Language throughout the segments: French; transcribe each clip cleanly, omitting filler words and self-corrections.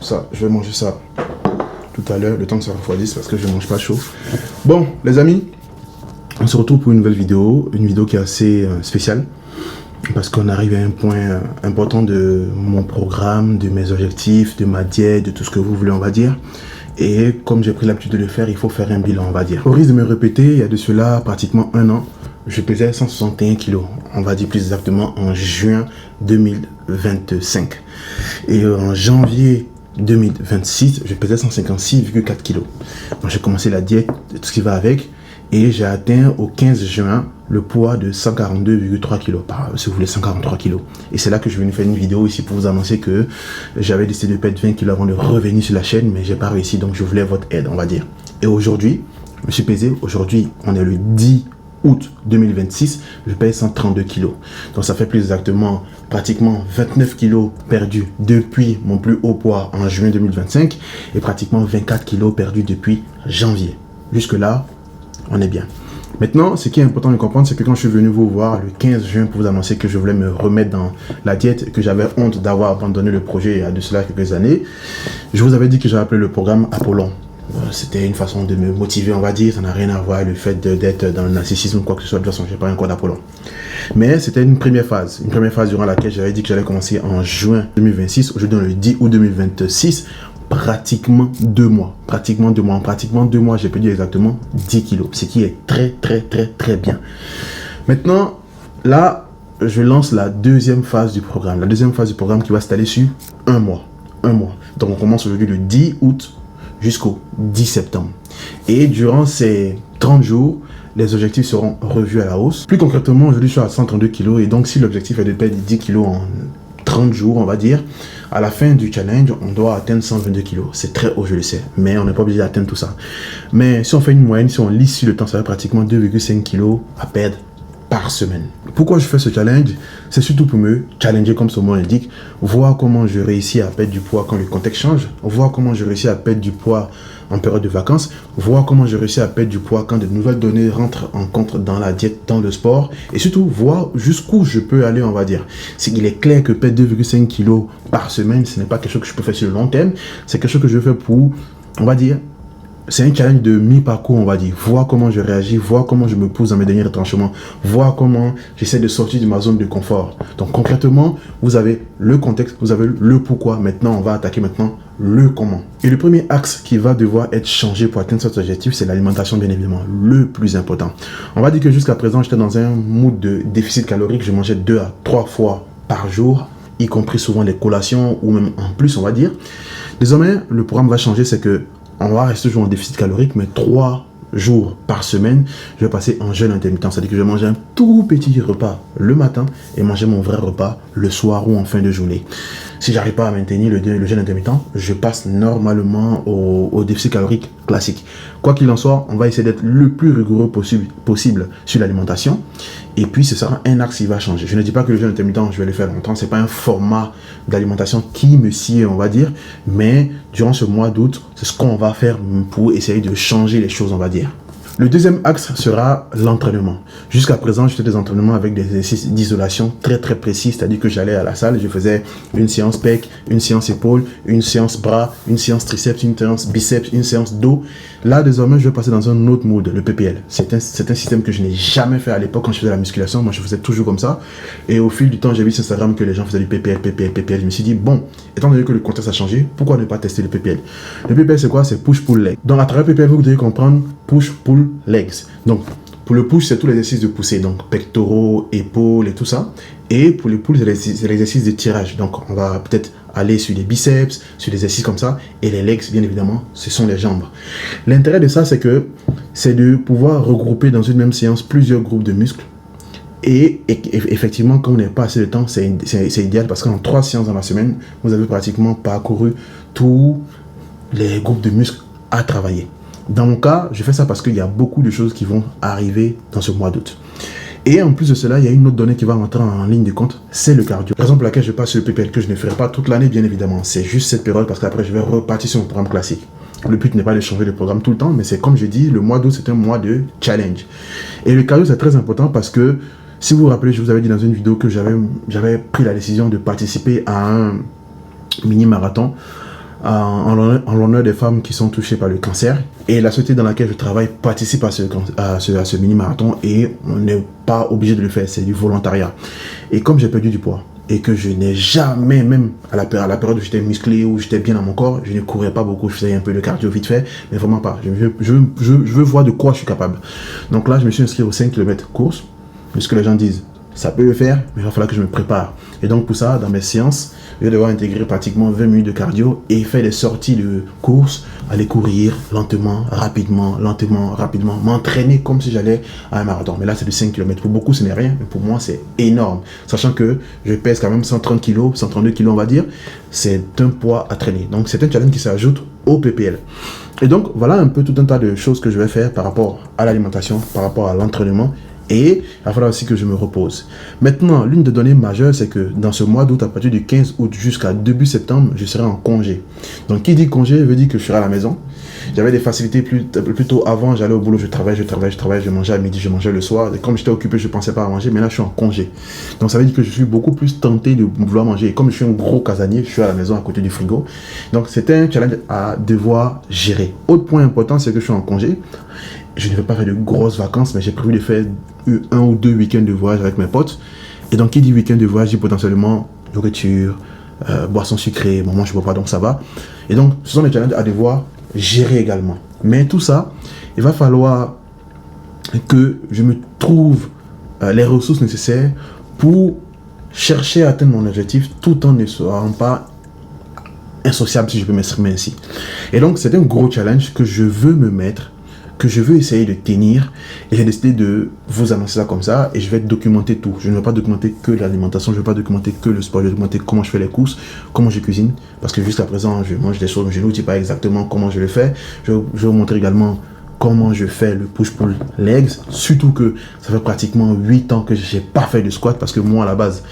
Ça, je vais manger ça tout à l'heure, le temps que ça refroidisse parce que je ne mange pas chaud. Bon, les amis, on se retrouve pour une nouvelle vidéo qui est assez spéciale. Parce qu'on arrive à un point important de mon programme, de mes objectifs, de ma diète, de tout ce que vous voulez, on va dire. Et comme j'ai pris l'habitude de le faire, il faut faire un bilan, on va dire. Au risque de me répéter, il y a de cela pratiquement un an, je pesais 161 kilos. On va dire plus exactement en juin 2025. Et en janvier 2026, je pesais 156,4 kilos. Donc j'ai commencé la diète, tout ce qui va avec. Et j'ai atteint au 15 juin le poids de 142,3 kg. Si vous voulez, 143 kg. Et c'est là que je vais vous faire une vidéo ici pour vous annoncer que j'avais décidé de perdre 20 kg avant de revenir sur la chaîne, mais j'ai pas réussi, donc je voulais votre aide, on va dire. Et aujourd'hui, je me suis pesé. Aujourd'hui, on est le 10 août 2026, je pèse 132 kg. Donc ça fait plus exactement pratiquement 29 kg perdus depuis mon plus haut poids en juin 2025 et pratiquement 24 kg perdus depuis janvier. Jusque là, on est bien. Maintenant, ce qui est important de comprendre, c'est que quand je suis venu vous voir le 15 juin pour vous annoncer que je voulais me remettre dans la diète, que j'avais honte d'avoir abandonné le projet il y a de cela quelques années, je vous avais dit que j'avais appelé le programme Apollon. C'était une façon de me motiver, on va dire. Ça n'a rien à voir avec le fait d'être dans le narcissisme ou quoi que ce soit. De toute façon, je n'ai pas un code Apollon. Mais c'était une première phase durant laquelle j'avais dit que j'allais commencer en juin 2026. Aujourd'hui, le 10 août 2026. Pratiquement 2 mois. En pratiquement 2 mois, j'ai perdu exactement 10 kilos. Ce qui est très bien. Maintenant, là, je lance la deuxième phase du programme. La deuxième phase du programme qui va s'étaler sur un mois. Donc, on commence aujourd'hui le 10 août jusqu'au 10 septembre. Et durant ces 30 jours, les objectifs seront revus à la hausse. Plus concrètement, aujourd'hui, je suis à 132 kilos. Et donc, si l'objectif est de perdre 10 kilos en 30 jours, on va dire, à la fin du challenge, on doit atteindre 122 kg. C'est très haut, je le sais, mais on n'est pas obligé d'atteindre tout ça. Mais si on fait une moyenne, si on lisse sur le temps, ça va pratiquement 2,5 kg à perdre par semaine. Pourquoi je fais ce challenge? C'est surtout pour me challenger, comme son mot l'indique, voir comment je réussis à perdre du poids quand le contexte change, voir comment je réussis à perdre du poids en période de vacances, voir comment je réussis à perdre du poids quand de nouvelles données rentrent en compte dans la diète, dans le sport, et surtout voir jusqu'où je peux aller, on va dire. Il est clair que perdre 2,5 kg par semaine, ce n'est pas quelque chose que je peux faire sur le long terme, c'est quelque chose que je fais pour, on va dire, c'est un challenge de mi-parcours, on va dire. Voir comment je réagis, voir comment je me pousse dans mes derniers retranchements, voir comment j'essaie de sortir de ma zone de confort. Donc concrètement, vous avez le contexte, vous avez le pourquoi. Maintenant, on va attaquer le comment. Et le premier axe qui va devoir être changé pour atteindre cet objectif, c'est l'alimentation, bien évidemment, le plus important. On va dire que jusqu'à présent, j'étais dans un mood de déficit calorique. Je mangeais 2 à 3 fois par jour, y compris souvent les collations ou même en plus, on va dire. Désormais, le programme va changer, c'est que on va rester toujours en déficit calorique, mais 3 jours par semaine, je vais passer en jeûne intermittent. C'est-à-dire que je vais manger un tout petit repas le matin et manger mon vrai repas le soir ou en fin de journée. Si j'arrive pas à maintenir le jeûne intermittent, je passe normalement au déficit calorique classique. Quoi qu'il en soit, on va essayer d'être le plus rigoureux possible sur l'alimentation. Et puis, ce sera un axe qui va changer. Je ne dis pas que le jeûne intermittent, je vais le faire longtemps. C'est pas un format d'alimentation qui me sied, on va dire. Mais durant ce mois d'août, c'est ce qu'on va faire pour essayer de changer les choses, on va dire. Le deuxième axe sera l'entraînement. Jusqu'à présent, je fais des entraînements avec des exercices d'isolation très précis, c'est-à-dire que j'allais à la salle, je faisais une séance pec, une séance épaule, une séance bras, une séance triceps, une séance biceps, une séance dos. Là, désormais, je vais passer dans un autre mode, le PPL. C'est un système que je n'ai jamais fait à l'époque quand je faisais la musculation. Moi, je faisais toujours comme ça. Et au fil du temps, j'ai vu sur Instagram que les gens faisaient du PPL. Je me suis dit, bon, étant donné que le contexte a changé, pourquoi ne pas tester le PPL? Le PPL, c'est quoi? C'est push-pull-leg. Donc, à travers PPL, vous devez comprendre push-pull-legs. Donc, pour le push, c'est tout l'exercice de poussée. Donc, pectoraux, épaules et tout ça. Et pour le pull, c'est l'exercice de tirage. Donc, on va peut-être aller sur les biceps, sur des exercices comme ça. Et les legs, bien évidemment, ce sont les jambes. L'intérêt de ça, c'est de pouvoir regrouper dans une même séance plusieurs groupes de muscles. Et effectivement, quand on n'a pas assez de temps, c'est idéal parce qu'en 3 séances dans la semaine, vous avez pratiquement parcouru tous les groupes de muscles à travailler. Dans mon cas, je fais ça parce qu'il y a beaucoup de choses qui vont arriver dans ce mois d'août. Et en plus de cela, il y a une autre donnée qui va rentrer en ligne de compte, c'est le cardio. Raison pour laquelle je passe sur le PPL, que je ne ferai pas toute l'année, bien évidemment. C'est juste cette période parce qu'après, je vais repartir sur mon programme classique. Le but n'est pas de changer le programme tout le temps, mais c'est comme je dis, le mois d'août, c'est un mois de challenge. Et le cardio, c'est très important parce que, si vous vous rappelez, je vous avais dit dans une vidéo que j'avais pris la décision de participer à un mini-marathon en l'honneur des femmes qui sont touchées par le cancer. Et la société dans laquelle je travaille participe à ce mini-marathon et on n'est pas obligé de le faire, c'est du volontariat. Et comme j'ai perdu du poids et que je n'ai jamais, même à la période où j'étais musclé, où j'étais bien dans mon corps, je ne courais pas beaucoup, je faisais un peu de cardio vite fait, mais vraiment pas. Je veux voir de quoi je suis capable. Donc là, je me suis inscrit aux 5 km course, puisque les gens disent, ça peut le faire, mais il va falloir que je me prépare. Et donc pour ça, dans mes séances, je vais devoir intégrer pratiquement 20 minutes de cardio et faire des sorties de course, aller courir lentement, rapidement, m'entraîner comme si j'allais à un marathon. Mais là, c'est de 5 km. Pour beaucoup, ce n'est rien, mais pour moi, c'est énorme. Sachant que je pèse quand même 130 kg, 132 kg, on va dire. C'est un poids à traîner. Donc, c'est un challenge qui s'ajoute au PPL. Et donc, voilà un peu tout un tas de choses que je vais faire par rapport à l'alimentation, par rapport à l'entraînement. Et il va falloir aussi que je me repose. Maintenant, l'une des données majeures, c'est que dans ce mois d'août, à partir du 15 août jusqu'à début septembre, je serai en congé. Donc, qui dit congé veut dire que je serai à la maison. J'avais des facilités plutôt avant, j'allais au boulot, je travaille, je mangeais à midi, je mangeais le soir. Et comme j'étais occupé, je ne pensais pas à manger, mais là, je suis en congé. Donc, ça veut dire que je suis beaucoup plus tenté de vouloir manger. Et comme je suis un gros casanier, je suis à la maison à côté du frigo. Donc, c'était un challenge à devoir gérer. Autre point important, c'est que je suis en congé. Je ne vais pas faire de grosses vacances, mais j'ai prévu de faire 1 ou 2 week-ends de voyage avec mes potes. Et donc, qui dit week-end de voyage, dit potentiellement nourriture, boissons sucrées. Bon, moi, je ne bois pas, donc ça va. Et donc, ce sont des challenges à devoir gérer également. Mais tout ça, il va falloir que je me trouve les ressources nécessaires pour chercher à atteindre mon objectif tout en ne serant pas insociable, si je peux m'exprimer ainsi. Et donc, c'est un gros challenge que je veux me mettre, que je veux essayer de tenir, et j'ai décidé de vous annoncer ça comme ça, et je vais documenter tout. Je ne vais pas documenter que l'alimentation, je ne vais pas documenter que le sport, je vais documenter comment je fais les courses, comment je cuisine, parce que jusqu'à présent, je mange des choses, mais je ne vous dis pas exactement comment je le fais. Je vais vous montrer également comment je fais le push-pull legs, surtout que ça fait pratiquement 8 ans que je n'ai pas fait de squat, parce que moi, à la base,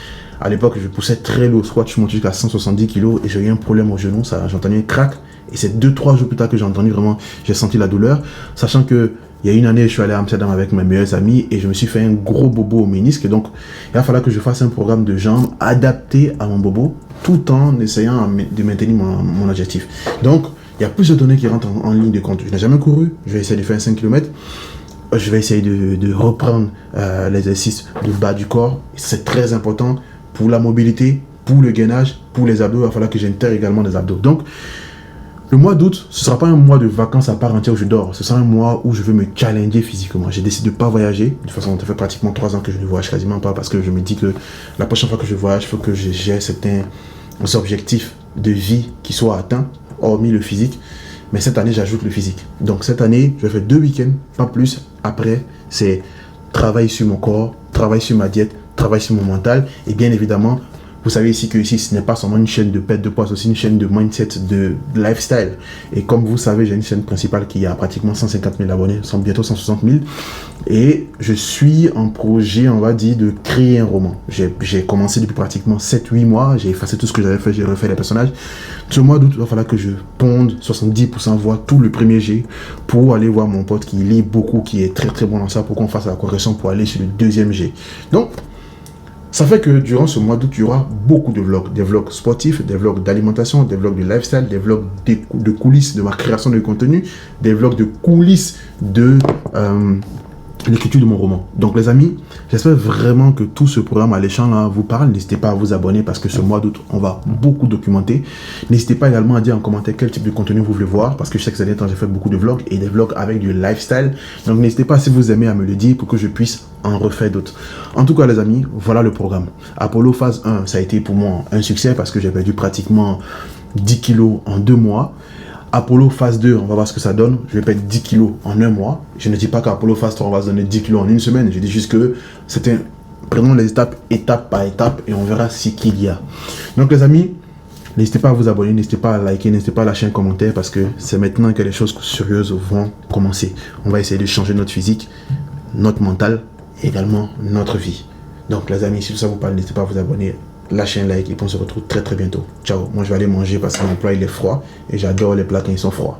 à l'époque, je poussais très lourd au squat, je suis monté jusqu'à 170 kg, et j'ai eu un problème au genou, j'ai entendu un crack. Et c'est 2-3 jours plus tard que j'ai entendu vraiment, j'ai senti la douleur. Sachant que il y a une année, je suis allé à Amsterdam avec mes meilleurs amis et je me suis fait un gros bobo au ménisque. Et donc, il va falloir que je fasse un programme de jambes adapté à mon bobo tout en essayant de maintenir mon objectif. Donc, il y a plusieurs données qui rentrent en ligne de compte. Je n'ai jamais couru, je vais essayer de faire 5 km. Je vais essayer de reprendre l'exercice du bas du corps. C'est très important pour la mobilité, pour le gainage, pour les abdos. Il va falloir que j'intègre également les abdos. Donc, le mois d'août, ce ne sera pas un mois de vacances à part entière où je dors. Ce sera un mois où je veux me challenger physiquement. J'ai décidé de ne pas voyager. De toute façon, ça fait pratiquement 3 ans que je ne voyage quasiment pas parce que je me dis que la prochaine fois que je voyage, il faut que j'ai certains objectifs de vie qui soient atteints, hormis le physique. Mais cette année, j'ajoute le physique. Donc cette année, je vais faire 2 week-ends, pas plus. Après, c'est travail sur mon corps, travail sur ma diète, travail sur mon mental. Et bien évidemment, vous savez ici que ici, ce n'est pas seulement une chaîne de perte de poids, c'est aussi une chaîne de mindset, de lifestyle. Et comme vous savez, j'ai une chaîne principale qui a pratiquement 150 000 abonnés, bientôt 160 000. Et je suis en projet, on va dire, de créer un roman. J'ai commencé depuis pratiquement 7-8 mois, j'ai effacé tout ce que j'avais fait, j'ai refait les personnages. Ce mois d'août, il va falloir que je ponde 70%, voire tout le premier G, pour aller voir mon pote qui lit beaucoup, qui est très très bon dans ça, pour qu'on fasse la correction pour aller sur le deuxième G. Donc, ça fait que durant ce mois d'août, il y aura beaucoup de vlogs. Des vlogs sportifs, des vlogs d'alimentation, des vlogs de lifestyle, des vlogs de coulisses de ma création de contenu, des vlogs de coulisses de l'écriture de mon roman. Donc les amis, j'espère vraiment que tout ce programme alléchant là vous parle. N'hésitez pas à vous abonner parce que ce mois d'août, on va beaucoup documenter. N'hésitez pas également à dire en commentaire quel type de contenu vous voulez voir parce que je sais que ces derniers temps, j'ai fait beaucoup de vlogs et des vlogs avec du lifestyle. Donc n'hésitez pas si vous aimez à me le dire pour que je puisse en refaire d'autres. En tout cas les amis, voilà le programme. Apollo phase 1, ça a été pour moi un succès parce que j'ai perdu pratiquement 10 kilos en 2 mois. Apollo phase 2, on va voir ce que ça donne. Je vais perdre 10 kilos en 1 mois. Je ne dis pas qu'Apollo phase 3, on va se donner 10 kilos en 1 semaine. Je dis juste que prenons les étapes, étape par étape, et on verra ce qu'il y a. Donc les amis, n'hésitez pas à vous abonner, n'hésitez pas à liker, n'hésitez pas à lâcher un commentaire parce que c'est maintenant que les choses sérieuses vont commencer. On va essayer de changer notre physique, notre mental et également notre vie. Donc les amis, si ça vous parle, n'hésitez pas à vous abonner. Lâchez un like et on se retrouve très très bientôt. Ciao, moi je vais aller manger parce que mon plat il est froid et j'adore les plats quand ils sont froids.